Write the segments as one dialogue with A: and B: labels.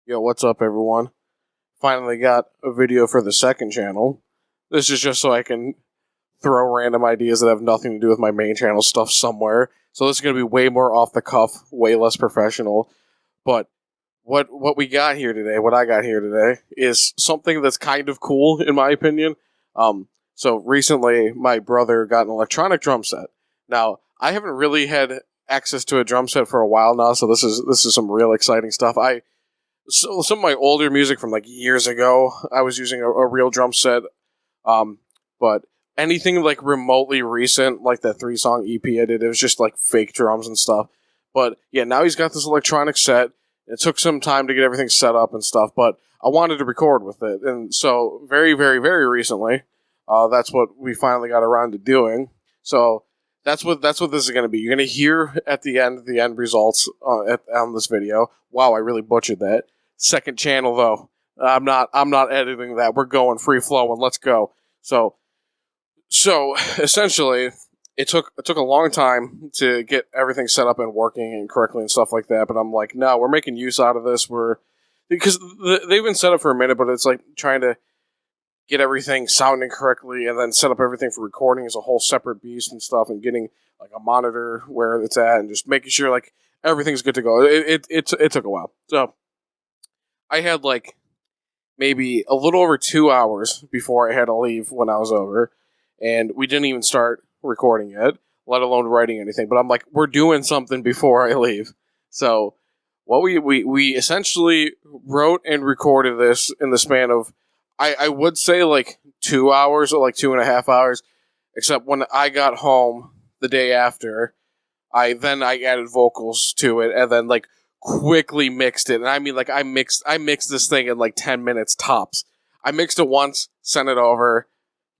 A: Yo, what's up, everyone? Finally got a video for the second channel. This is just so I can throw random ideas that have nothing to do with my main channel stuff somewhere. So this is going to be way more off the cuff, way less professional. But what we got here today, what I got here today, is something that's kind of cool, in my opinion. So recently, my brother got an electronic drum set. Now, I haven't really had access to a drum set for a while now, so this is some real exciting stuff. So some of my older music from like years ago, I was using a real drum set. But anything like remotely recent, like that 3-song EP I did, it was just like fake drums and stuff. But yeah, now he's got this electronic set. It took some time to get everything set up and stuff, but I wanted to record with it. And so very, very, very recently, that's what we finally got around to doing. So that's what this is going to be. You're going to hear at the end results on this video. Wow, I really butchered that. Second channel though. I'm not editing that. We're going free flowing. Let's go. So essentially, it took a long time to get everything set up and working and correctly and stuff like that. But I'm like, no, we're making use out of this. Because they've been set up for a minute, but it's like trying to get everything sounding correctly and then set up everything for recording is a whole separate beast and stuff, and getting like a monitor where it's at and just making sure like everything's good to go. It took a while. So I had like maybe a little over 2 hours before I had to leave when I was over, and we didn't even start recording yet, let alone writing anything. But I'm like, we're doing something before I leave. So what we essentially wrote and recorded this in the span of, I would say like 2 hours or like 2.5 hours, except when I got home the day after, I added vocals to it and then like quickly mixed it. And I mean, like I mixed this thing in like 10 minutes tops. I mixed it once, sent it over,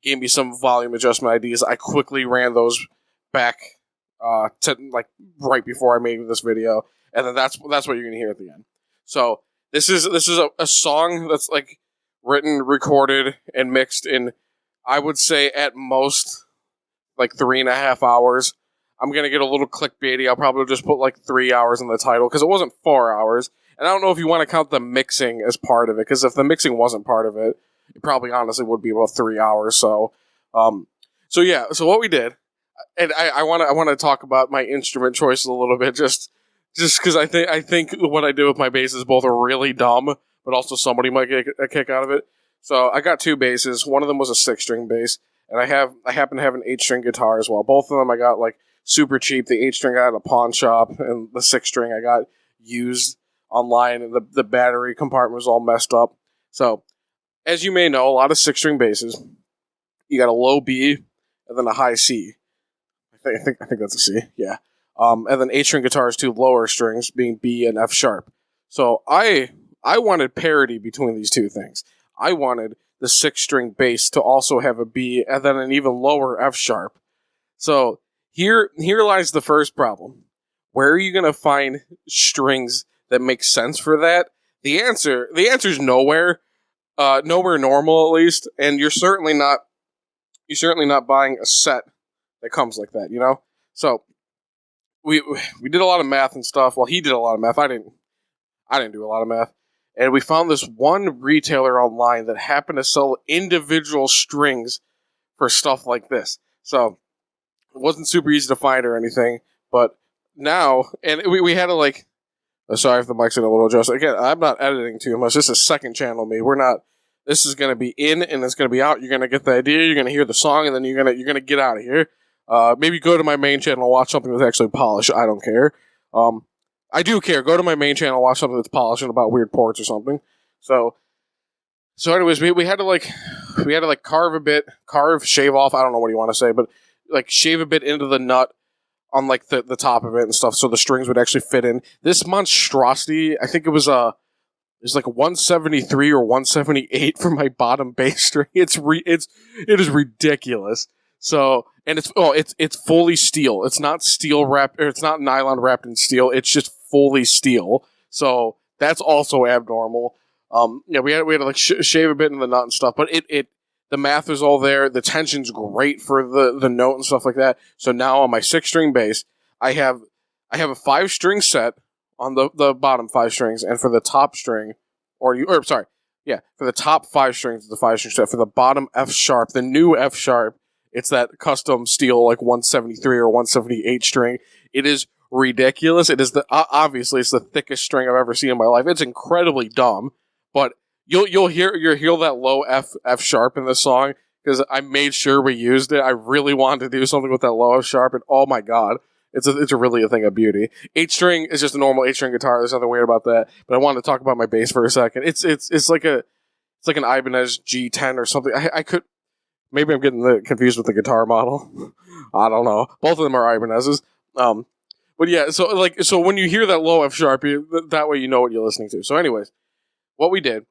A: gave me some volume adjustment ideas. I quickly ran those back to like right before I made this video, and then that's what you're gonna hear at the end. So this is a song that's like written, recorded, and mixed in, I would say at most like 3.5 hours. I'm gonna get a little clickbaity. I'll probably just put like 3 hours in the title because it wasn't 4 hours. And I don't know if you want to count the mixing as part of it, because if the mixing wasn't part of it, it probably honestly would be about 3 hours. So what we did, and I want to talk about my instrument choices a little bit, just because I think what I do with my basses both are really dumb, but also somebody might get a kick out of it. So I got 2 basses. One of them was a 6-string bass, and I happen to have an 8-string guitar as well. Both of them I got like super cheap. The 8-string I got at a pawn shop, and the 6-string I got used online, and the battery compartment was all messed up. So as you may know, a lot of 6-string basses, you got a low B and then a high C. I think that's a C. Yeah. And then 8-string guitars, 2 lower strings being B and F sharp. So I wanted parity between these two things. I wanted the 6-string bass to also have a B and then an even lower F sharp. So here lies the first problem. Where are you going to find strings that make sense for that? The answer is nowhere. Nowhere normal, at least. And you're certainly not buying a set that comes like that, you know? So we did a lot of math and stuff. Well, he did a lot of math. I didn't do a lot of math. And we found this one retailer online that happened to sell individual strings for stuff like this. So it wasn't super easy to find or anything, but now, and we had to like, sorry if the mic's in a little adjust. Again, I'm not editing too much. This is second channel me. This is going to be in and it's going to be out. You're going to get the idea. You're going to hear the song, and then you're going to get out of here. Maybe go to my main channel and watch something that's actually polished. I don't care. I do care. Go to my main channel, watch something that's polished and about weird ports or something. So anyways, we had to shave off. I don't know what you want to say, but like shave a bit into the nut on like the top of it and stuff, so the strings would actually fit in. This monstrosity, I think it was like 173 or 178 for my bottom bass string. It is ridiculous. So, and it's fully steel. It's not steel wrapped, or it's not nylon wrapped in steel. It's just fully steel. So that's also abnormal. Yeah, we had to like shave a bit in the nut and stuff, but the math is all there. The tension's great for the note and stuff like that. So now on my 6-string bass, I have a 5-string set on the bottom 5 strings, and for the top string, or sorry, yeah, for the top 5 strings, it's the 5-string set. For the bottom F sharp, the new F sharp, it's that custom steel like 173 or 178 string. It is ridiculous. It is obviously it's the thickest string I've ever seen in my life. It's incredibly dumb, but you'll hear that low F sharp in this song because I made sure we used it. I really wanted to do something with that low F sharp, and oh my god, it's really a thing of beauty. 8-string is just a normal 8-string guitar. There's nothing weird about that. But I wanted to talk about my bass for a second. It's like an Ibanez G10 or something. I could maybe I'm getting confused with the guitar model. I don't know. Both of them are Ibanez's. But yeah, so when you hear that low F sharp, that way you know what you're listening to. So anyways, what we did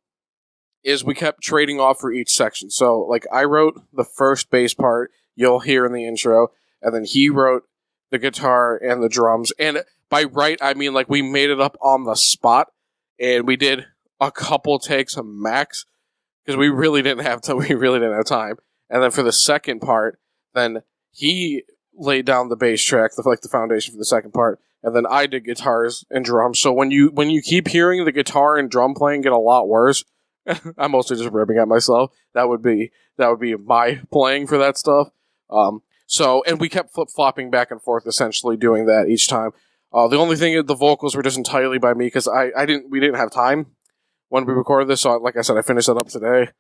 A: is we kept trading off for each section. So like I wrote the first bass part you'll hear in the intro, and then he wrote the guitar and the drums. And by write, I mean like we made it up on the spot, and we did a couple takes max because we really didn't have time. And then for the second part, then he laid down the bass track, the foundation for the second part, and then I did guitars and drums. So when you keep hearing the guitar and drum playing get a lot worse, I'm mostly just ripping at myself. That would be my playing for that stuff. And we kept flip-flopping back and forth, essentially doing that each time. The only thing, the vocals were just entirely by me because we didn't have time when we recorded this. So like I said, I finished that up today.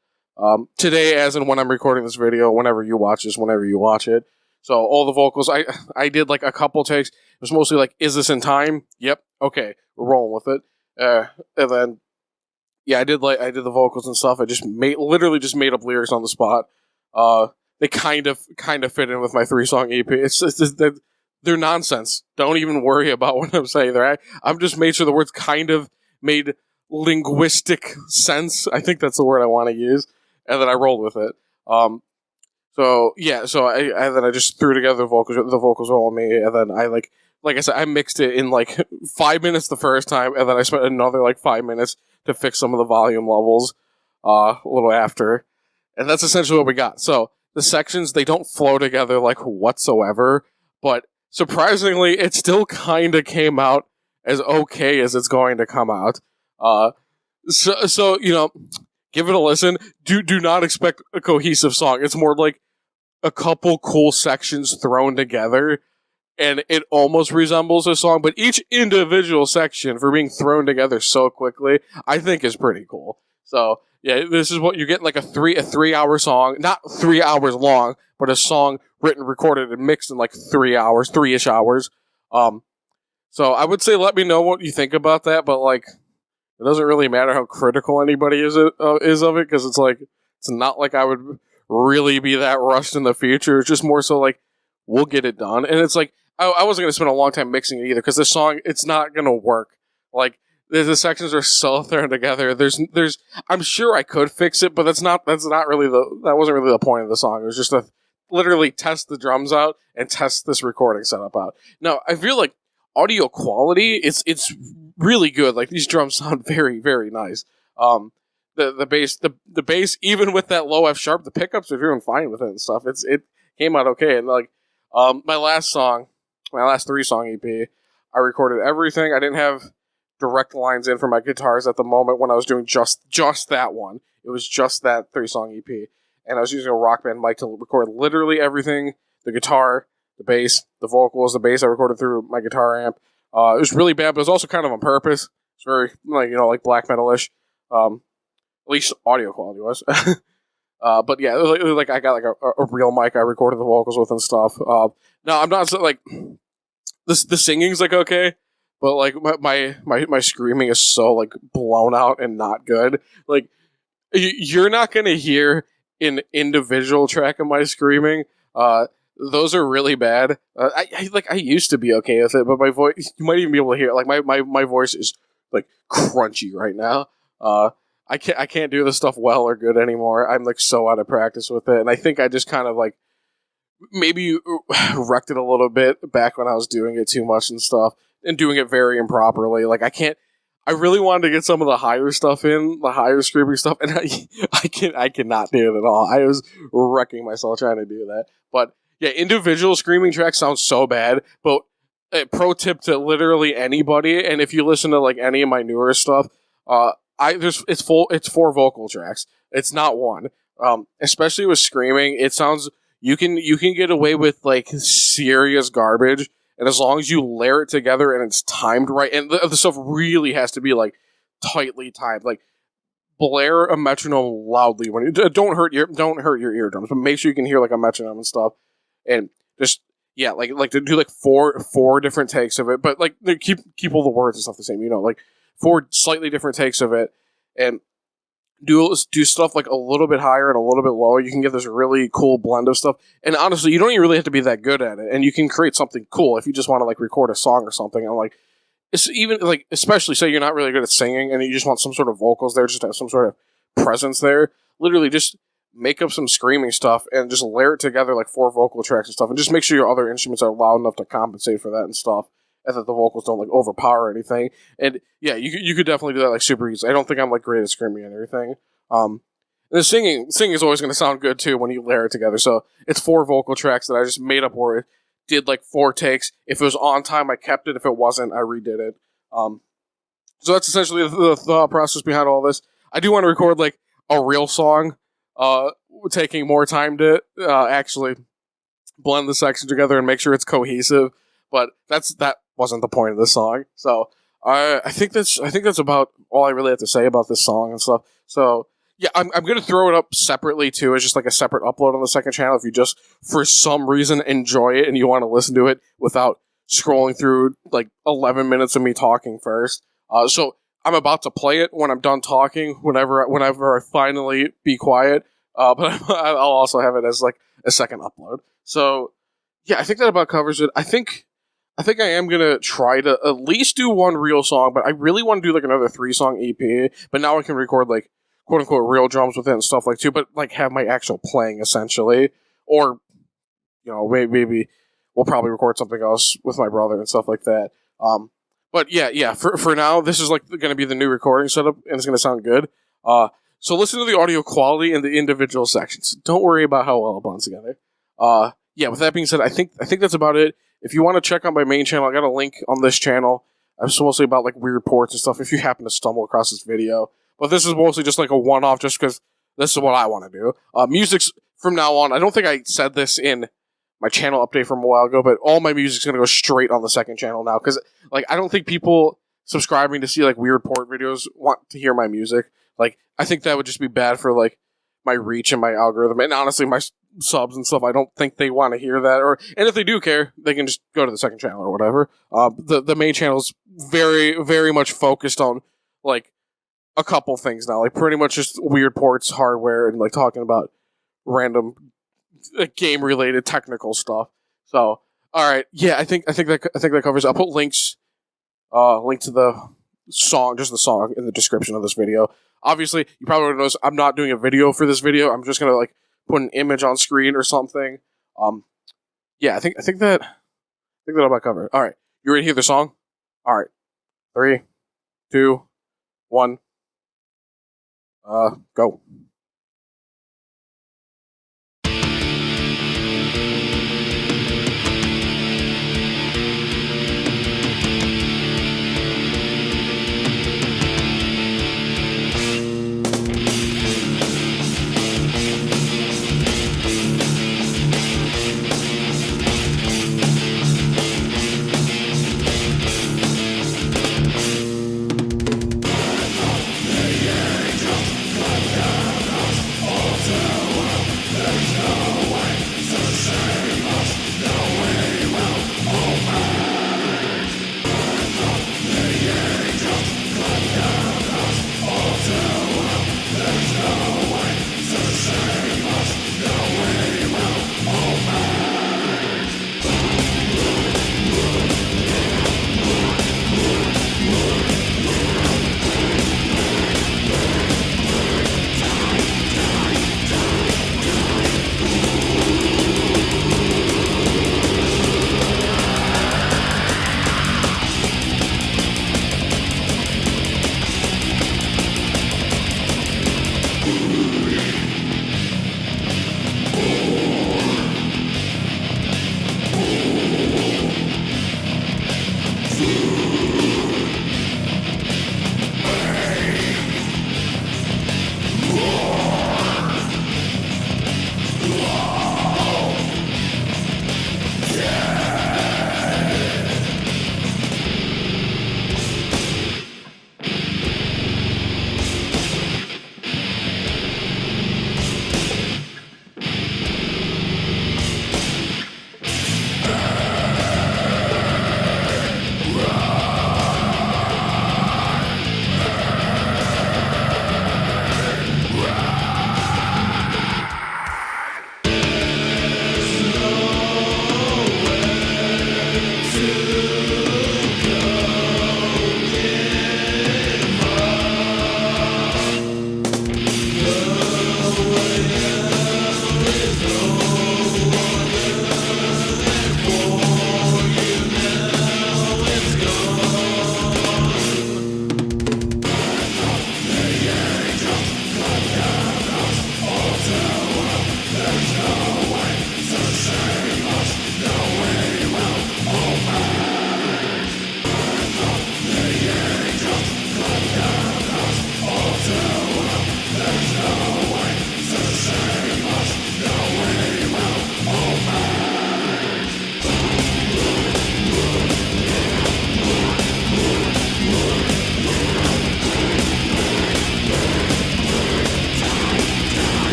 A: Today, as in when I'm recording this video, whenever you watch it. So all the vocals, I did like a couple takes. It was mostly like, is this in time? Yep. Okay, we're rolling with it. And then, yeah, I did the vocals and stuff. I literally just made up lyrics on the spot. They kind of fit in with my 3-song EP. It's they're nonsense. Don't even worry about what I'm saying there. I'm just made sure the words kind of made linguistic sense. I think that's the word I want to use, and then I rolled with it. So I just threw together the vocals. The vocals were all me, and then I like I said, I mixed it in like 5 minutes the first time, and then I spent another like 5 minutes to fix some of the volume levels a little after, and that's essentially what we got. So the sections, they don't flow together like whatsoever, but surprisingly, it still kind of came out as okay as it's going to come out. So you know, give it a listen. Do not expect a cohesive song. It's more like a couple cool sections thrown together, and it almost resembles a song, but each individual section, for being thrown together so quickly, I think is pretty cool. So yeah, this is what you get, like a 3-hour song, not 3 hours long, but a song written, recorded, and mixed in like 3 hours, 3-ish hours. So I would say let me know what you think about that, but like it doesn't really matter how critical anybody is of it, because it's like it's not like I would really be that rushed in the future. It's just more so like we'll get it done, and it's like I wasn't going to spend a long time mixing it either, because this song, it's not going to work. Like the sections are so thrown together. There's I'm sure I could fix it, but that wasn't really the point of the song. It was just to literally test the drums out and test this recording setup out. Now I feel like audio quality, it's really good. Like these drums sound very, very nice. The bass, even with that low F sharp, the pickups are doing fine with it and stuff. It came out okay. And like my last 3-song EP, I recorded everything. I didn't have direct lines in for my guitars at the moment when I was doing just that one. It was just that 3-song EP, and I was using a Rock Band mic to record literally everything: the guitar, the bass, the vocals. The bass I recorded through my guitar amp. It was really bad, but it was also kind of on purpose. It's very like black metal-ish. At least audio quality was. But yeah, like I got like a real mic I recorded the vocals with and stuff. No, I'm not like the singing's like okay, but like my screaming is so like blown out and not good. Like you're not gonna hear an individual track of my screaming. Those are really bad. I used to be okay with it, but my voice, you might even be able to hear it. Like my voice is like crunchy right now. I can't do this stuff well or good anymore. I'm like so out of practice with it, and I think I just kind of like maybe wrecked it a little bit back when I was doing it too much and stuff, and doing it very improperly. Like I really wanted to get some of the higher stuff in, the higher screaming stuff, and I cannot do it at all. I was wrecking myself trying to do that. But yeah, individual screaming tracks sound so bad, but pro tip to literally anybody, and if you listen to like any of my newer stuff, it's 4 vocal tracks. It's not one. Especially with screaming, it sounds you can get away with like serious garbage, and as long as you layer it together and it's timed right, and the stuff really has to be like tightly timed. Like blare a metronome loudly when you don't hurt your eardrums, but make sure you can hear like a metronome and stuff, and just yeah, like to do like four different takes of it, but like keep all the words and stuff the same, like 4 slightly different takes of it, and do stuff like a little bit higher and a little bit lower. You can get this really cool blend of stuff, and honestly, you don't even really have to be that good at it, and you can create something cool if you just want to like record a song or something, and like it's even like, especially say you're not really good at singing and you just want some sort of vocals there, just to have some sort of presence there. Literally, just make up some screaming stuff and just layer it together like 4 vocal tracks and stuff, and just make sure your other instruments are loud enough to compensate for that and stuff, and that the vocals don't like overpower anything. And yeah, you could definitely do that like super easy. I don't think I'm like great at screaming and everything. The singing is always going to sound good too when you layer it together. So it's 4 vocal tracks that I just made up where it did like 4 takes. If it was on time, I kept it. If it wasn't, I redid it. So that's essentially the thought process behind all this. I do want to record like a real song, taking more time to actually blend the sections together and make sure it's cohesive. But that wasn't the point of this song. So I think that's about all I really have to say about this song and stuff. So yeah, I'm gonna throw it up separately too, as just like a separate upload on the second channel. If you just for some reason enjoy it and you want to listen to it without scrolling through like 11 minutes of me talking first. So I'm about to play it when I'm done talking. Whenever I finally be quiet. But I'll also have it as like a second upload. So yeah, I think that about covers it. I think I am gonna try to at least do one real song, but I really want to do like another 3-song EP. But now I can record like quote unquote real drums with it and stuff like too, but like have my actual playing essentially, or maybe we'll probably record something else with my brother and stuff like that. But yeah. For now, this is like going to be the new recording setup, and it's going to sound good. So listen to the audio quality in the individual sections. Don't worry about how well it blends together. Yeah. With that being said, I think that's about it. If you want to check out my main channel, I got a link on this channel. It's mostly about like weird ports and stuff. If you happen to stumble across this video, but this is mostly just like a one-off, just because this is what I want to do. Music's from now on. I don't think I said this in my channel update from a while ago, but all my music's gonna go straight on the second channel now, because like I don't think people subscribing to see like weird port videos want to hear my music. Like I think that would just be bad for like my reach and my algorithm, and honestly my subs and stuff. I don't think they want to hear that, and if they do care, they can just go to the second channel or whatever. The main channel is very, very much focused on like a couple things now, like pretty much just weird ports, hardware, and like talking about random game related technical stuff. So all right, yeah, I think that covers it. I'll put link to the song, just the song, in the description of this video. Obviously, you probably notice I'm not doing a video for this video. I'm just gonna like put an image on screen or something. Yeah, I think that about cover it. All right, you ready to hear the song? All right, 3, 2, 1, go.